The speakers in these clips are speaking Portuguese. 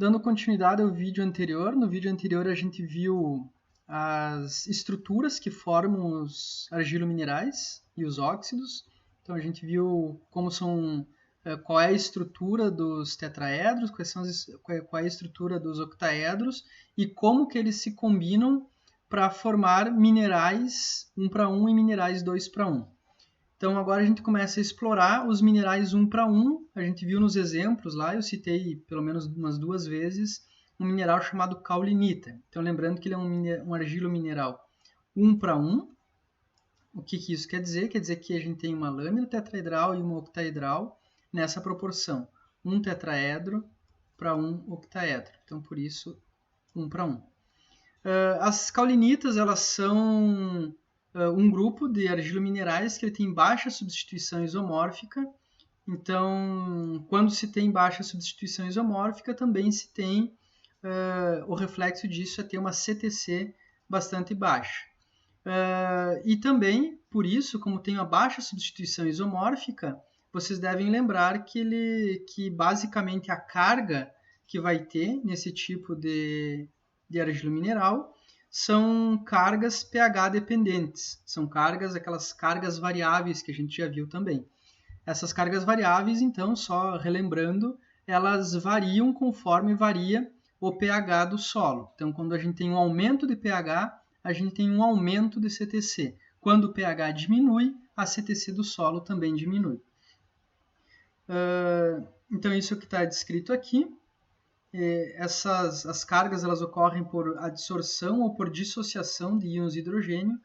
dando continuidade ao vídeo anterior, no vídeo anterior a gente viu as estruturas que formam os argilominerais e os óxidos. Então a gente viu qual é a estrutura dos tetraedros, qual é a estrutura dos octaedros e como que eles se combinam para formar minerais 1 para 1 e minerais 2 para 1. Então agora a gente começa a explorar os minerais 1 para 1. A gente viu nos exemplos lá, eu citei pelo menos umas 2 vezes, um mineral chamado caulinita. Então lembrando que ele é um argilomineral 1 para 1. O que isso quer dizer? Quer dizer que a gente tem uma lâmina tetraedral e uma octaedral nessa proporção. Um tetraedro para um octaedro. Então por isso 1 para 1. As caulinitas, elas são um grupo de argilominerais que ele tem baixa substituição isomórfica. Então, quando se tem baixa substituição isomórfica, também se tem o reflexo disso é ter uma CTC bastante baixa. E também, por isso, como tem uma baixa substituição isomórfica, vocês devem lembrar que basicamente a carga que vai ter nesse tipo de argilomineral são cargas pH dependentes, são aquelas cargas variáveis que a gente já viu também. Essas cargas variáveis, então, só relembrando, elas variam conforme varia o pH do solo. Então, quando a gente tem um aumento de pH, a gente tem um aumento de CTC. Quando o pH diminui, a CTC do solo também diminui. Então, isso é o que está descrito aqui. As cargas elas ocorrem por adsorção ou por dissociação de íons de hidrogênio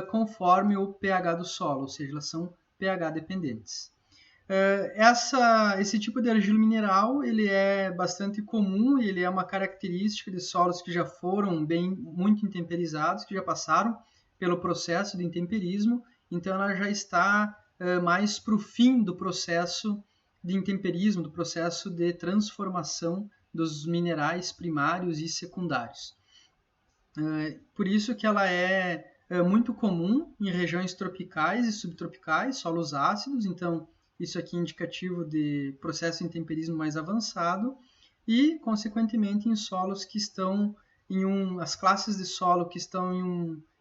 conforme o pH do solo, ou seja, elas são pH dependentes. Esse tipo de argilomineral ele é bastante comum e ele é uma característica de solos que já foram muito intemperizados, que já passaram pelo processo de intemperismo, então ela já está mais para o fim do processo de intemperismo, do processo de transformação dos minerais primários e secundários. Por isso que ela é muito comum em regiões tropicais e subtropicais, solos ácidos, então isso aqui é indicativo de processo de intemperismo mais avançado e, consequentemente, em solos que estão as classes de solo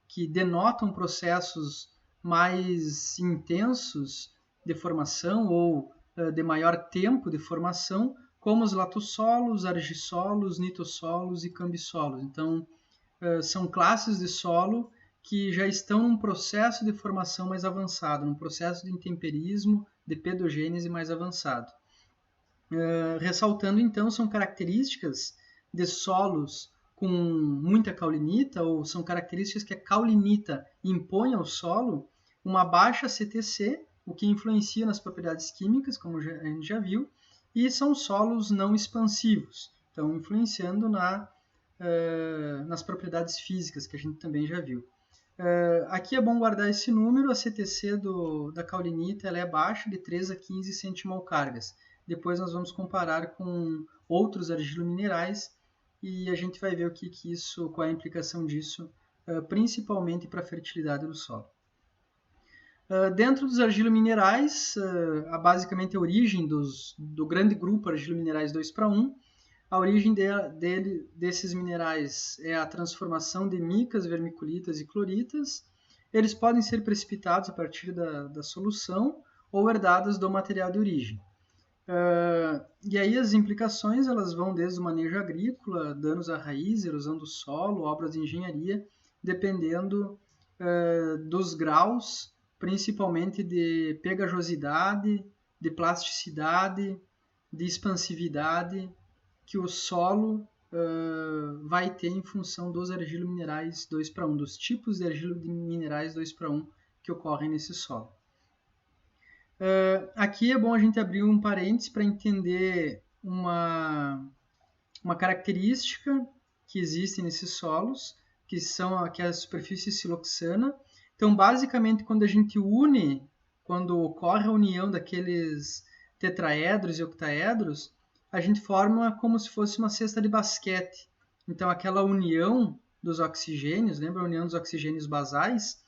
que denotam processos mais intensos de formação ou de maior tempo de formação, como os latossolos, argissolos, nitossolos e cambissolos. Então, são classes de solo que já estão num processo de formação mais avançado, num processo de intemperismo, de pedogênese mais avançado. Ressaltando, então, são características de solos com muita caulinita, ou são características que a caulinita impõe ao solo, uma baixa CTC, o que influencia nas propriedades químicas, como a gente já viu, e são solos não expansivos, então influenciando nas propriedades físicas, que a gente também já viu. Aqui é bom guardar esse número, a CTC da caulinita ela é baixa, de 3 a 15 centimol-cargas. Depois nós vamos comparar com outros argilominerais e a gente vai ver qual é a implicação disso, principalmente para a fertilidade do solo. Dentro dos argilominerais, basicamente a origem do grande grupo argilominerais 2 para 1, a origem desses minerais é a transformação de micas, vermiculitas e cloritas. Eles podem ser precipitados a partir da solução ou herdados do material de origem. E aí as implicações elas vão desde o manejo agrícola, danos à raiz, erosão do solo, obras de engenharia, dependendo dos graus, principalmente de pegajosidade, de plasticidade, de expansividade, que o solo vai ter em função dos argilominerais 2 para 1, dos tipos de argilominerais 2 para 1 que ocorrem nesse solo. Aqui é bom a gente abrir um parênteses para entender uma característica que existe nesses solos, que é a superfície siloxana. Então, basicamente, quando ocorre a união daqueles tetraedros e octaedros, a gente forma como se fosse uma cesta de basquete. Então, aquela união dos oxigênios, lembra a união dos oxigênios basais?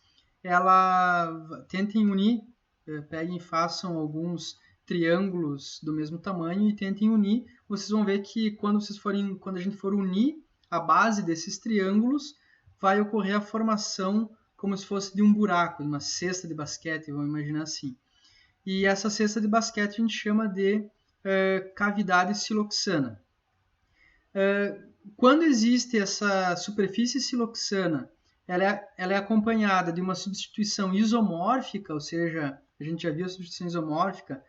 Tentem unir, peguem e façam alguns triângulos do mesmo tamanho e tentem unir, vocês vão ver que quando a gente for unir a base desses triângulos, vai ocorrer a formação como se fosse de um buraco, de uma cesta de basquete, vamos imaginar assim. E essa cesta de basquete a gente chama de cavidade siloxana. Quando existe essa superfície siloxana, ela é acompanhada de uma substituição isomórfica, ou seja, a gente já viu a substituição isomórfica,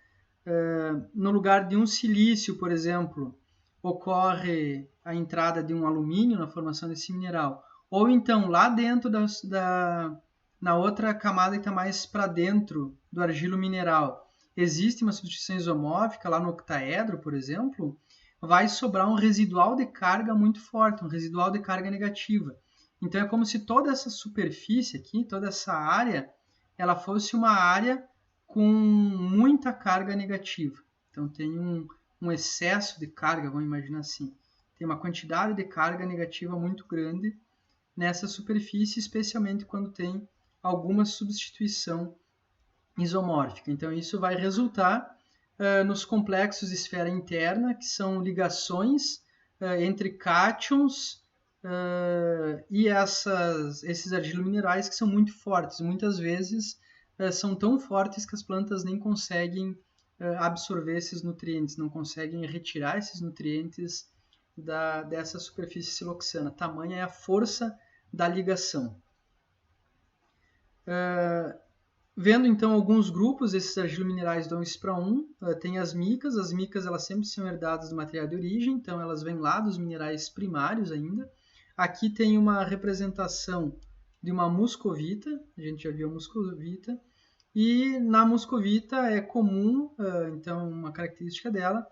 no lugar de um silício, por exemplo, ocorre a entrada de um alumínio na formação desse mineral. Ou então, lá dentro na outra camada que está mais para dentro do argilo mineral, existe uma substituição isomórfica, lá no octaedro, por exemplo, vai sobrar um residual de carga muito forte, um residual de carga negativa. Então, é como se toda essa superfície aqui, toda essa área, ela fosse uma área com muita carga negativa. Então, tem um excesso de carga, vamos imaginar assim. Tem uma quantidade de carga negativa muito grande nessa superfície, especialmente quando tem alguma substituição isomórfica. Então, isso vai resultar nos complexos de esfera interna, que são ligações entre cátions e esses argilominerais que são muito fortes. Muitas vezes são tão fortes que as plantas nem conseguem absorver esses nutrientes, não conseguem retirar esses nutrientes dessa superfície siloxana. Tamanha é a força da ligação. Vendo então alguns grupos desses argilominerais 2:1, tem as micas. As micas elas sempre são herdadas do material de origem, então elas vêm lá dos minerais primários ainda. Aqui tem uma representação de uma muscovita, a gente já viu a muscovita, e na muscovita é comum, então uma característica dela,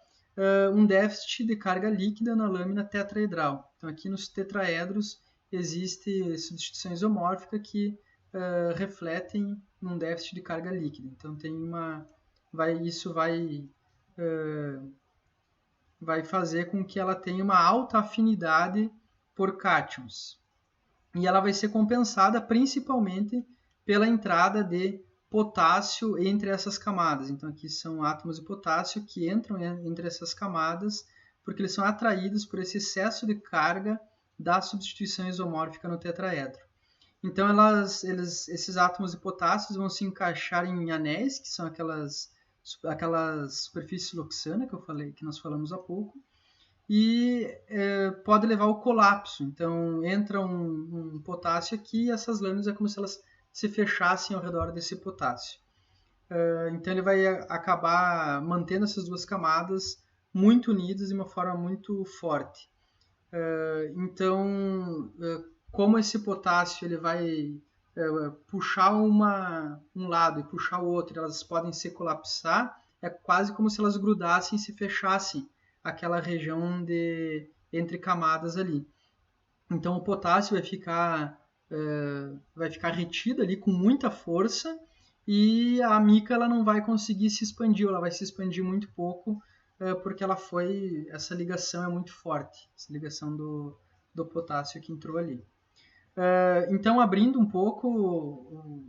um déficit de carga líquida na lâmina tetraedral. Então aqui nos tetraedros existe substituição isomórfica que refletem num déficit de carga líquida. Então isso vai fazer com que ela tenha uma alta afinidade por cátions. E ela vai ser compensada principalmente pela entrada de potássio entre essas camadas. Então aqui são átomos de potássio que entram entre essas camadas porque eles são atraídos por esse excesso de carga da substituição isomórfica no tetraedro. Então esses átomos de potássio vão se encaixar em anéis, que são aquelas superfícies siloxana que nós falamos há pouco, e pode levar ao colapso. Então entra um potássio aqui e essas lâminas é como se elas se fechassem ao redor desse potássio. Então ele vai acabar mantendo essas duas camadas muito unidas de uma forma muito forte. Então, como esse potássio ele vai puxar um lado e puxar o outro, elas podem se colapsar, é quase como se elas grudassem e se fechassem aquela região entre camadas ali. Então o potássio vai ficar retido ali com muita força e a mica ela não vai conseguir se expandir, ela vai se expandir muito pouco porque essa ligação é muito forte, essa ligação do potássio que entrou ali. Então, abrindo um pouco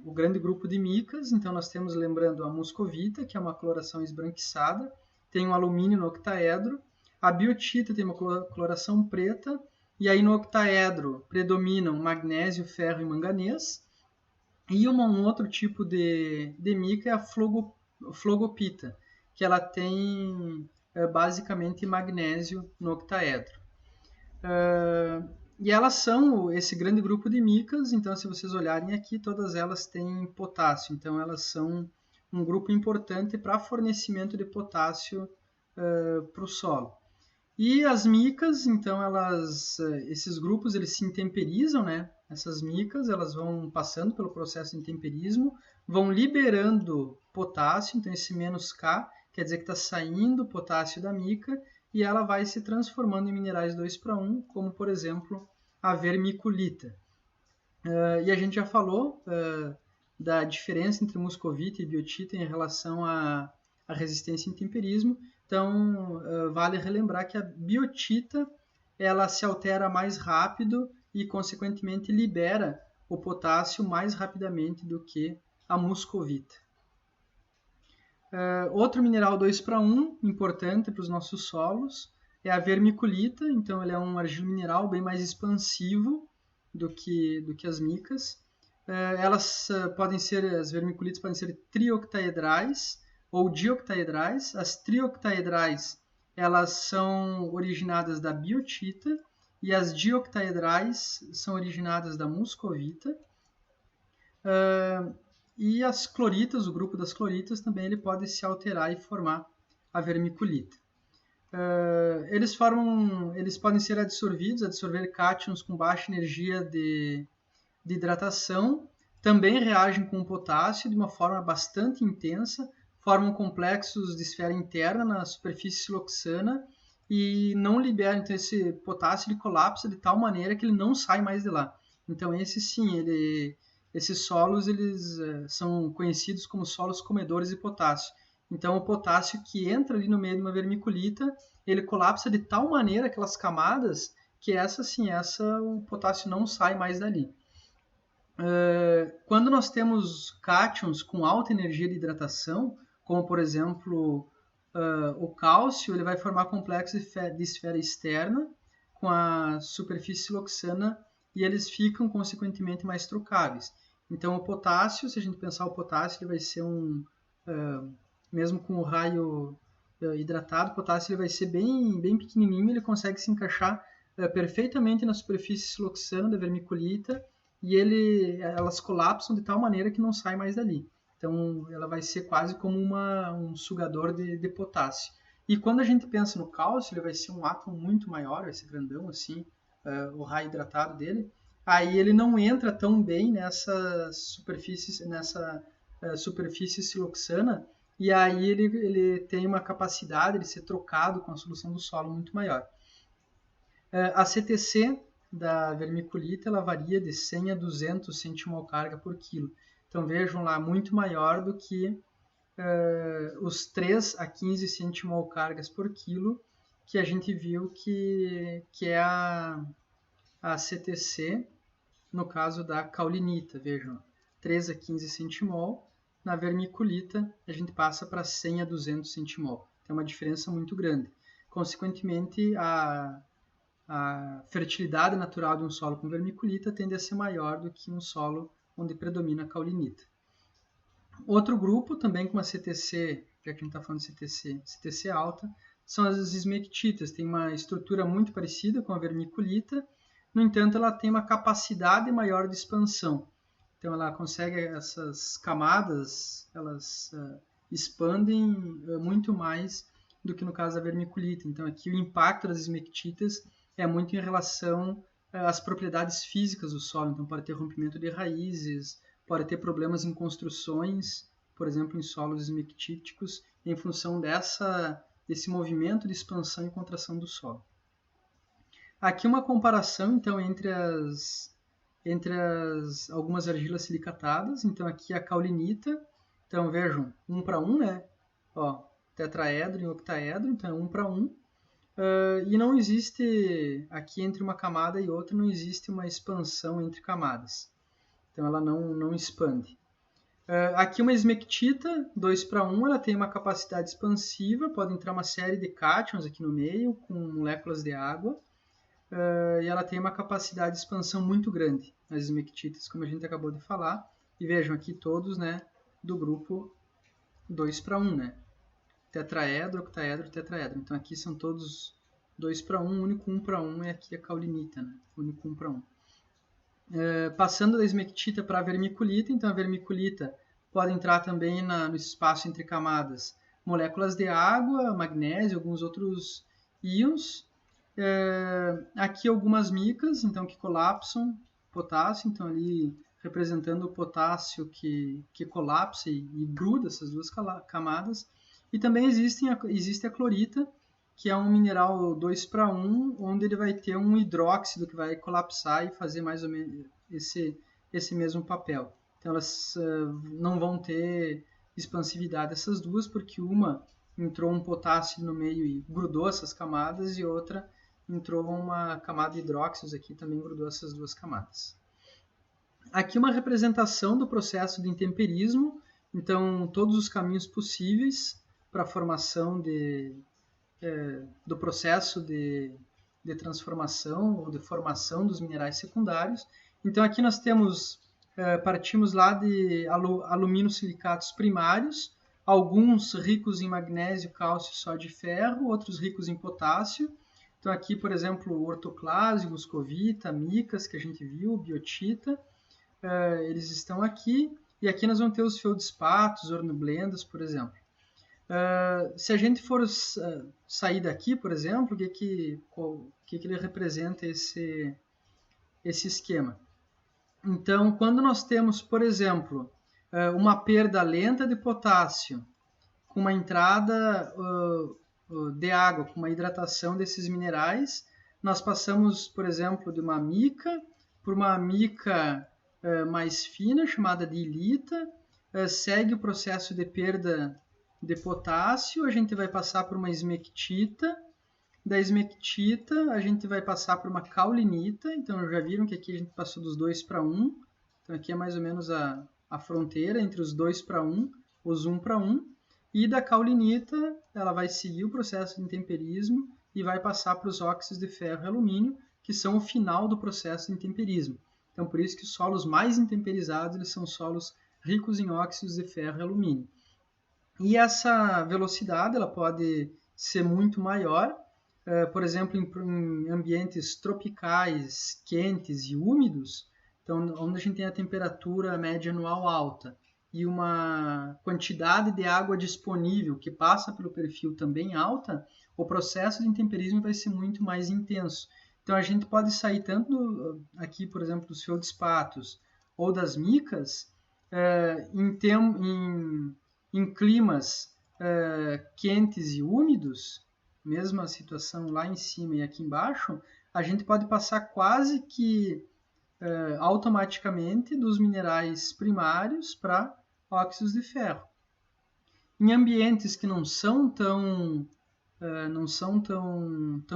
o grande grupo de micas, então nós temos, lembrando, a muscovita, que é uma coloração esbranquiçada, tem um alumínio no octaedro, a biotita tem uma coloração preta, e aí no octaedro predominam magnésio, ferro e manganês, e um outro tipo de mica é a flogopita, que ela tem basicamente magnésio no octaedro. E elas são esse grande grupo de micas, então se vocês olharem aqui, todas elas têm potássio, então elas são um grupo importante para fornecimento de potássio para o solo. E as micas, então esses grupos eles se intemperizam, né? Essas micas elas vão passando pelo processo de intemperismo, vão liberando potássio, então esse menos K quer dizer que está saindo potássio da mica, e ela vai se transformando em minerais 2:1, como, por exemplo, a vermiculita. E a gente já falou da diferença entre muscovita e biotita em relação à resistência em temperismo. Então, vale relembrar que a biotita ela se altera mais rápido e, consequentemente, libera o potássio mais rapidamente do que a muscovita. Outro mineral 2:1, importante para os nossos solos, é a vermiculita. Então, ele é um argilo mineral bem mais expansivo do que as micas. As vermiculitas podem ser trioctaedrais ou dioctaedrais. As trioctaedrais, elas são originadas da biotita e as dioctaedrais são originadas da muscovita. E as cloritas, o grupo das cloritas, também ele pode se alterar e formar a vermiculita. Eles podem ser absorver cátions com baixa energia de hidratação, também reagem com o potássio de uma forma bastante intensa, formam complexos de esfera interna na superfície siloxana e não liberam. Então esse potássio ele colapsa de tal maneira que ele não sai mais de lá. Então esses solos eles são conhecidos como solos comedores de potássio. Então o potássio que entra ali no meio de uma vermiculita, ele colapsa de tal maneira aquelas camadas que o potássio não sai mais dali. Quando nós temos cátions com alta energia de hidratação, como por exemplo o cálcio, ele vai formar complexos de esfera externa com a superfície siloxana e eles ficam consequentemente mais trocáveis. Então o potássio, se a gente pensar o potássio, ele vai ser mesmo com o raio hidratado, o potássio ele vai ser bem, bem pequenininho, ele consegue se encaixar perfeitamente na superfície siloxana da vermiculita e elas colapsam de tal maneira que não sai mais dali. Então ela vai ser quase como um sugador de potássio. E quando a gente pensa no cálcio, ele vai ser um átomo muito maior, vai ser grandão assim, o raio hidratado dele. Aí ele não entra tão bem nessa superfície siloxana, e aí ele tem uma capacidade de ser trocado com a solução do solo muito maior. A CTC da vermiculita ela varia de 100 a 200 centimol carga por quilo. Então vejam lá, muito maior do que os 3 a 15 centimol cargas por quilo que a gente viu que é a CTC no caso da caulinita. Vejam, 3 a 15 centimol. Na vermiculita a gente passa para 100 a 200 centimol. Tem uma diferença muito grande. Consequentemente, a fertilidade natural de um solo com vermiculita tende a ser maior do que um solo onde predomina a caulinita. Outro grupo, também com uma CTC, já que a gente está falando de CTC alta, são as esmectitas. Tem uma estrutura muito parecida com a vermiculita, no entanto, ela tem uma capacidade maior de expansão. Então, ela consegue, essas camadas, elas expandem muito mais do que no caso da vermiculita. Então, aqui o impacto das esmectitas é muito em relação às propriedades físicas do solo. Então, pode ter rompimento de raízes, pode ter problemas em construções, por exemplo, em solos esmectíticos, em função desse movimento de expansão e contração do solo. Aqui uma comparação, então, entre algumas argilas silicatadas. Então, aqui a caulinita. Então, vejam, 1:1, né? Ó, tetraedro e octaedro, então é 1:1. E não existe, aqui entre uma camada e outra, não existe uma expansão entre camadas. Então, ela não expande. Aqui uma esmectita, 2:1, ela tem uma capacidade expansiva, pode entrar uma série de cátions aqui no meio, com moléculas de água. E ela tem uma capacidade de expansão muito grande, as esmectitas, como a gente acabou de falar. E vejam aqui todos, né, do grupo 2:1, né? Tetraedro, octaedro, tetraedro. Então aqui são todos 2:1, o único 1:1 é aqui a caulinita, né? O único 1:1. Passando da esmectita para a vermiculita, então a vermiculita pode entrar também no espaço entre camadas moléculas de água, magnésio, alguns outros íons. Aqui algumas micas, então, que colapsam potássio, então ali representando o potássio que colapsa e gruda essas duas camadas. E também existe a clorita, que é um mineral 2:1, onde ele vai ter um hidróxido que vai colapsar e fazer mais ou menos esse mesmo papel. Então elas não vão ter expansividade essas duas, porque uma entrou um potássio no meio e grudou essas camadas, e outra entrou uma camada de hidróxidos aqui, também grudou essas duas camadas. Aqui uma representação do processo de intemperismo. Então, todos os caminhos possíveis para a formação do processo de transformação ou de formação dos minerais secundários. Então, aqui nós temos, partimos lá de aluminosilicatos primários, alguns ricos em magnésio, cálcio, sódio e ferro, outros ricos em potássio. Então, aqui, por exemplo, ortoclásio, muscovita, micas, que a gente viu, biotita, eles estão aqui. E aqui nós vamos ter os feldspatos, ornoblendas, por exemplo. Se a gente for sair daqui, por exemplo, o que ele representa esse esquema? Então, quando nós temos, por exemplo, uma perda lenta de potássio, com uma entrada de água, com uma hidratação desses minerais, nós passamos, por exemplo, de uma mica por uma mica mais fina, chamada de ilita, segue o processo de perda de potássio, a gente vai passar por uma esmectita, da esmectita a gente vai passar por uma caulinita, então já viram que aqui a gente passou dos 2 para 1, então aqui é mais ou menos a fronteira entre os 2 para 1, os 1 para 1, e da caulinita ela vai seguir o processo de intemperismo e vai passar para os óxidos de ferro e alumínio, que são o final do processo de intemperismo. Então por isso que os solos mais intemperizados eles são solos ricos em óxidos de ferro e alumínio. E essa velocidade ela pode ser muito maior, por exemplo, em ambientes tropicais, quentes e úmidos, então, onde a gente tem a temperatura média anual alta e uma quantidade de água disponível que passa pelo perfil também alta, o processo de intemperismo vai ser muito mais intenso. Então, a gente pode sair tanto aqui, por exemplo, dos feldspatos ou das micas, em climas quentes e úmidos, mesma situação lá em cima e aqui embaixo, a gente pode passar quase que automaticamente dos minerais primários para óxidos de ferro. Em ambientes que não são tão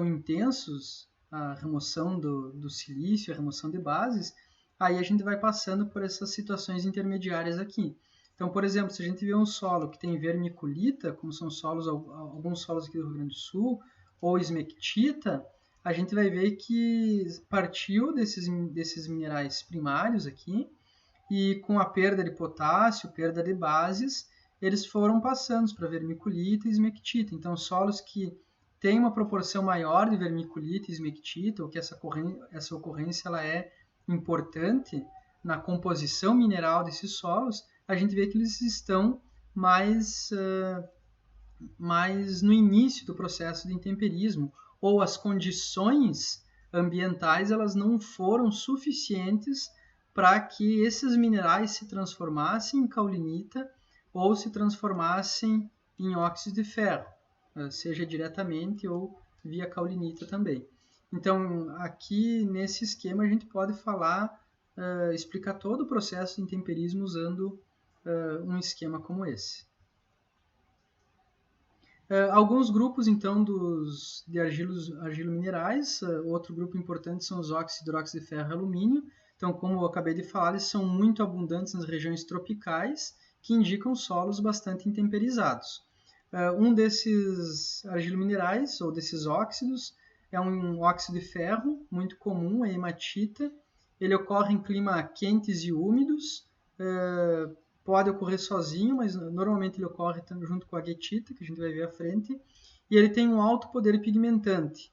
intensos, a remoção do silício, a remoção de bases, aí a gente vai passando por essas situações intermediárias aqui. Então, por exemplo, se a gente vê um solo que tem vermiculita, como são alguns solos aqui do Rio Grande do Sul, ou esmectita, a gente vai ver que partiu desses minerais primários aqui, e com a perda de potássio, perda de bases, eles foram passando para vermiculita e esmectita. Então, solos que têm uma proporção maior de vermiculita e esmectita, ou que essa ocorrência ela é importante na composição mineral desses solos, a gente vê que eles estão mais no início do processo de intemperismo, ou as condições ambientais elas não foram suficientes para que esses minerais se transformassem em caulinita ou se transformassem em óxido de ferro, seja diretamente ou via caulinita também. Então, aqui nesse esquema a gente pode explicar todo o processo de intemperismo usando um esquema como esse. Alguns grupos, então, de argilominerais, outro grupo importante são os óxidos, hidróxido de ferro e alumínio. Então, como eu acabei de falar, eles são muito abundantes nas regiões tropicais, que indicam solos bastante intemperizados. Um desses argilominerais, ou desses óxidos, é um óxido de ferro, muito comum, a hematita. Ele ocorre em climas quentes e úmidos, pode ocorrer sozinho, mas normalmente ele ocorre junto com a guetita, que a gente vai ver à frente, e ele tem um alto poder pigmentante.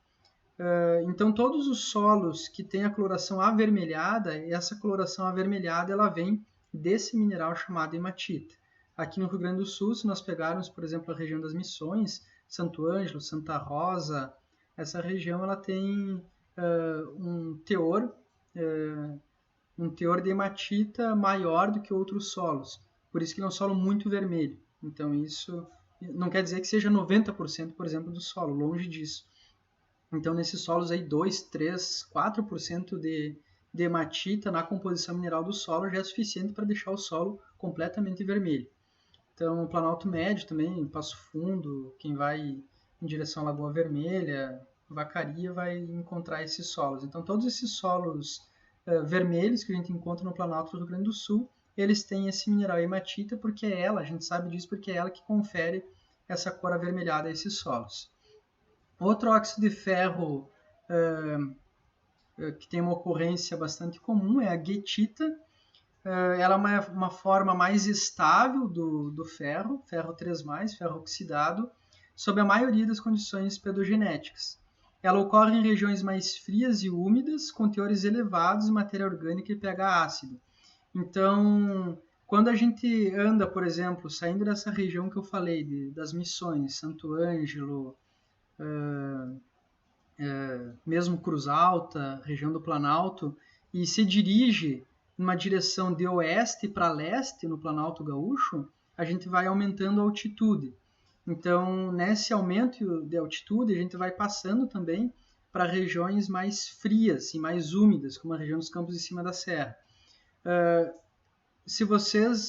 Então, todos os solos que têm a coloração avermelhada, essa coloração avermelhada ela vem desse mineral chamado hematita. Aqui no Rio Grande do Sul, se nós pegarmos, por exemplo, a região das Missões, Santo Ângelo, Santa Rosa, essa região ela tem um teor de hematita maior do que outros solos. Por isso que ele é um solo muito vermelho. Então isso não quer dizer que seja 90%, por exemplo, do solo, longe disso. Então nesses solos aí 2, 3, 4% de hematita na composição mineral do solo já é suficiente para deixar o solo completamente vermelho. Então o Planalto Médio também, Passo Fundo, quem vai em direção à Lagoa Vermelha, Vacaria vai encontrar esses solos. Então todos esses solos vermelhos que a gente encontra no Planalto do Rio Grande do Sul, eles têm esse mineral hematita, porque é ela, a gente sabe disso porque é ela que confere essa cor avermelhada a esses solos. Outro óxido de ferro que tem uma ocorrência bastante comum é a guetita. Ela é uma forma mais estável do ferro, ferro 3+, ferro oxidado, sob a maioria das condições pedogenéticas. Ela ocorre em regiões mais frias e úmidas, com teores elevados de matéria orgânica e pH ácido. Então, quando a gente anda, por exemplo, saindo dessa região que eu falei, das Missões, Santo Ângelo, mesmo Cruz Alta, região do Planalto, e se dirige numa direção de oeste para leste, no Planalto Gaúcho, a gente vai aumentando a altitude. Então, nesse aumento de altitude, a gente vai passando também para regiões mais frias e mais úmidas, como a região dos Campos de Cima da Serra.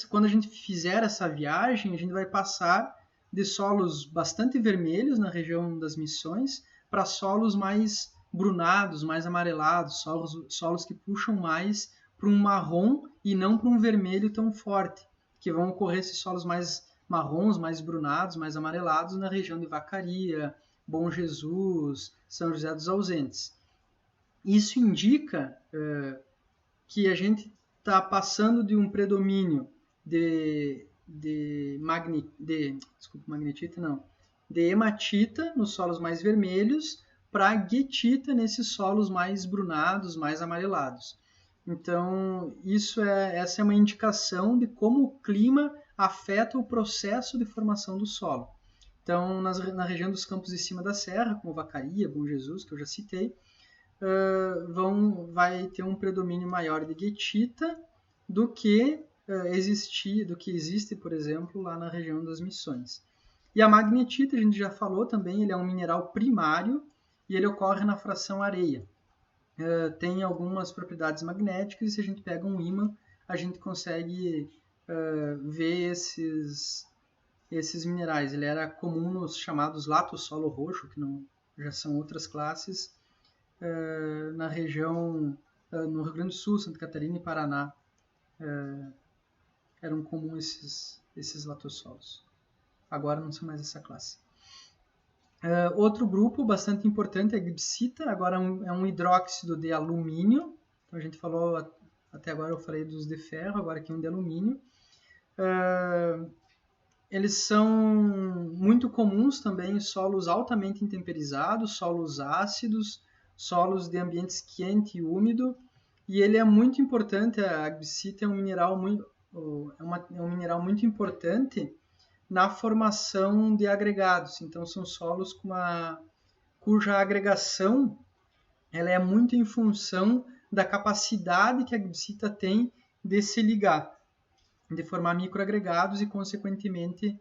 Quando a gente fizer essa viagem, a gente vai passar de solos bastante vermelhos na região das Missões para solos mais brunados, mais amarelados, solos que puxam mais para um marrom e não para um vermelho tão forte, que vão ocorrer esses solos mais marrons, mais brunados, mais amarelados na região de Vacaria, Bom Jesus, São José dos Ausentes. Isso indica que a gente está passando de um predomínio de hematita nos solos mais vermelhos para guetita nesses solos mais brunados, mais amarelados. Então, essa é uma indicação de como o clima afeta o processo de formação do solo. Então, na região dos Campos de Cima da Serra, como Vacaria, Bom Jesus, que eu já citei, vai ter um predomínio maior de guetita do que existe, por exemplo, lá na região das Missões. E a magnetita, a gente já falou também, ele é um mineral primário e ele ocorre na fração areia. Tem algumas propriedades magnéticas e se a gente pega um ímã, a gente consegue ver esses minerais. Ele era comum nos chamados latossolo roxo, que já são outras classes, na região, no Rio Grande do Sul, Santa Catarina e Paraná, eram comuns esses latossolos. Agora não são mais essa classe. Outro grupo bastante importante é a gibsita, agora é um hidróxido de alumínio. Então a gente falou, até agora eu falei dos de ferro, agora aqui um de alumínio. Eles são muito comuns também em solos altamente intemperizados, solos ácidos, solos de ambientes quente e úmido, e ele é muito importante. A gibsita é um mineral muito importante na formação de agregados. Então são solos cuja agregação ela é muito em função da capacidade que a gibsita tem de se ligar, de formar microagregados e, consequentemente,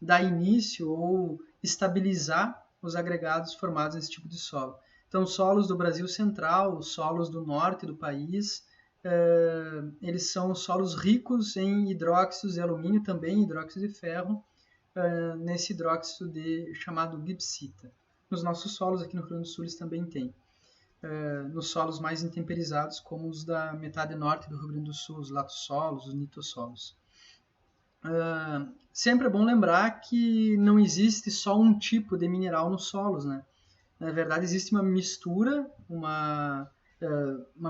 dar início ou estabilizar os agregados formados nesse tipo de solo. Então, solos do Brasil Central, os solos do norte do país, eles são solos ricos em hidróxidos de alumínio, também hidróxido de ferro, nesse hidróxido chamado gibsita. Nos nossos solos aqui no Rio Grande do Sul eles também têm. Nos solos mais intemperizados, como os da metade norte do Rio Grande do Sul, os latossolos, os nitossolos. Sempre é bom lembrar que não existe só um tipo de mineral nos solos, né? Na verdade, existe uma mistura, uma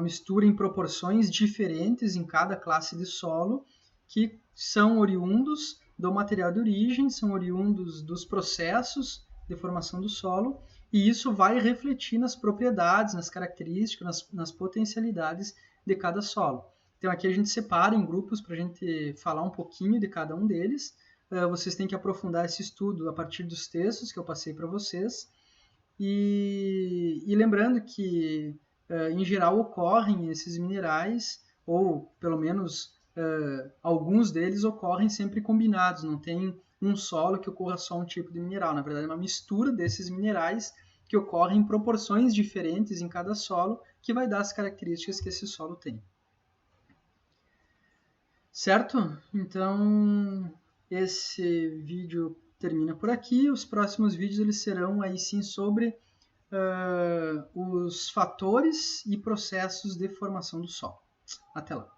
mistura em proporções diferentes em cada classe de solo, que são oriundos do material de origem, são oriundos dos processos de formação do solo, e isso vai refletir nas propriedades, nas características, nas potencialidades de cada solo. Então aqui a gente separa em grupos para a gente falar um pouquinho de cada um deles. Vocês têm que aprofundar esse estudo a partir dos textos que eu passei para vocês. E lembrando que, em geral, ocorrem esses minerais, ou pelo menos alguns deles ocorrem sempre combinados, não tem um solo que ocorra só um tipo de mineral. Na verdade, é uma mistura desses minerais que ocorrem em proporções diferentes em cada solo, que vai dar as características que esse solo tem. Certo? Então, esse vídeo termina por aqui. Os próximos vídeos eles serão aí sim sobre os fatores e processos de formação do solo. Até lá!